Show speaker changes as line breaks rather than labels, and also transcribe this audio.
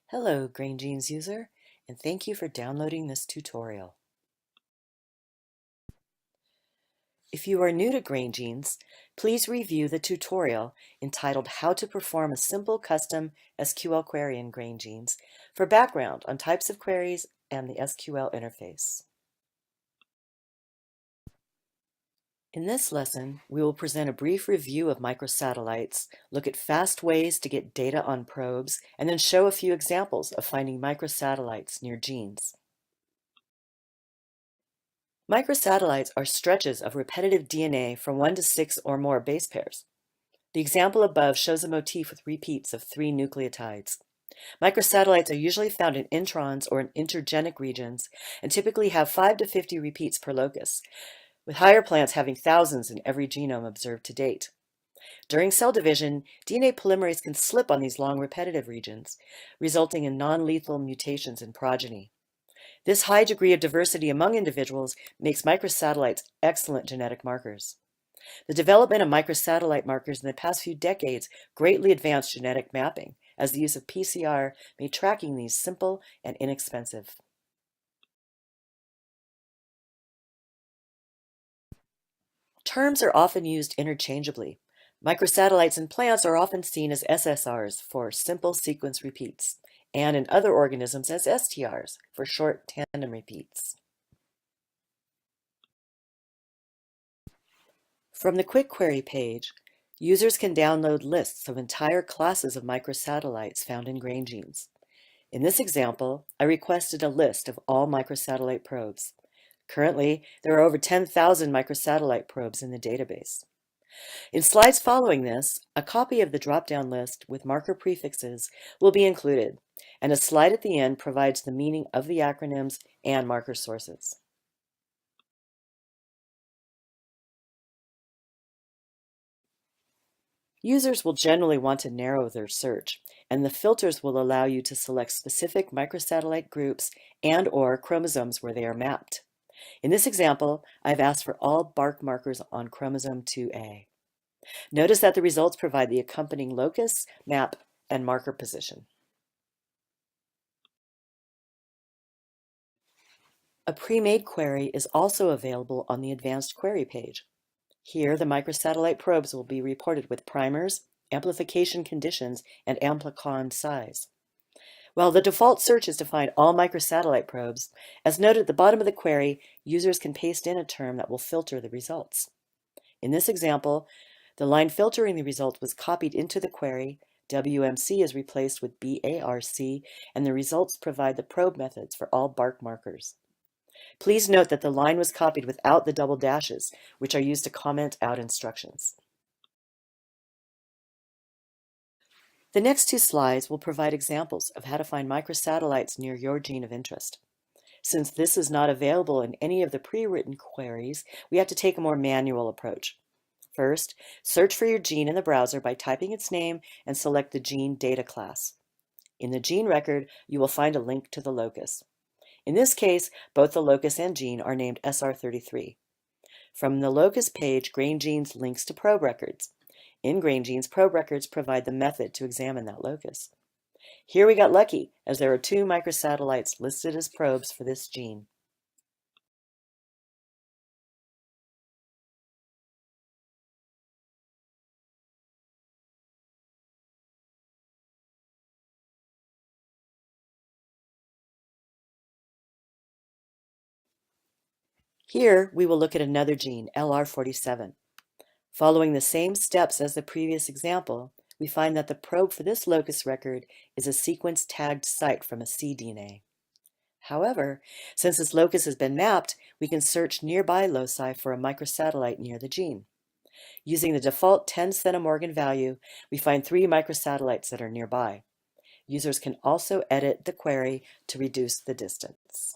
Hello, GrainGenes user, and thank you for downloading this tutorial. If you are new to GrainGenes, please review the tutorial entitled How to Perform a Simple Custom SQL Query in GrainGenes for background on types of queries and the SQL interface. In this lesson, we will present a brief review of microsatellites, look at fast ways to get data on probes, and then show a few examples of finding microsatellites near genes. Microsatellites are stretches of repetitive DNA from 1 to 6 or more base pairs. The example above shows a motif with repeats of 3 nucleotides. Microsatellites are usually found in introns or in intergenic regions and typically have 5 to 50 repeats per locus, with higher plants having thousands in every genome observed to date. During cell division, DNA polymerase can slip on these long repetitive regions, resulting in non-lethal mutations in progeny. This high degree of diversity among individuals makes microsatellites excellent genetic markers. The development of microsatellite markers in the past few decades greatly advanced genetic mapping, as the use of PCR made tracking these simple and inexpensive. Terms are often used interchangeably. Microsatellites in plants are often seen as SSRs for simple sequence repeats, and in other organisms as STRs for short tandem repeats. From the Quick Query page, users can download lists of entire classes of microsatellites found in GrainGenes. In this example, I requested a list of all microsatellite probes. Currently, there are over 10,000 microsatellite probes in the database. In slides following this, a copy of the drop-down list with marker prefixes will be included, and a slide at the end provides the meaning of the acronyms and marker sources. Users will generally want to narrow their search, and the filters will allow you to select specific microsatellite groups and/or chromosomes where they are mapped. In this example, I've asked for all bark markers on chromosome 2A. Notice that the results provide the accompanying locus, map, and marker position. A pre-made query is also available on the Advanced Query page. Here, the microsatellite probes will be reported with primers, amplification conditions, and amplicon size. While the default search is to find all microsatellite probes, as noted at the bottom of the query, users can paste in a term that will filter the results. In this example, the line filtering the result was copied into the query, WMC is replaced with BARC, and the results provide the probe methods for all bark markers. Please note that the line was copied without the double dashes, which are used to comment out instructions. The next 2 slides will provide examples of how to find microsatellites near your gene of interest. Since this is not available in any of the pre-written queries, we have to take a more manual approach. First, search for your gene in the browser by typing its name and select the gene data class. In the gene record, you will find a link to the locus. In this case, both the locus and gene are named SR33. From the locus page, GrainGenes links to probe records. In GrainGenes, probe records provide the method to examine that locus. Here we got lucky, as there are 2 microsatellites listed as probes for this gene. Here, we will look at another gene, LR47. Following the same steps as the previous example, we find that the probe for this locus record is a sequence-tagged site from a cDNA. However, since this locus has been mapped, we can search nearby loci for a microsatellite near the gene. Using the default 10 centimorgan value, we find 3 microsatellites that are nearby. Users can also edit the query to reduce the distance.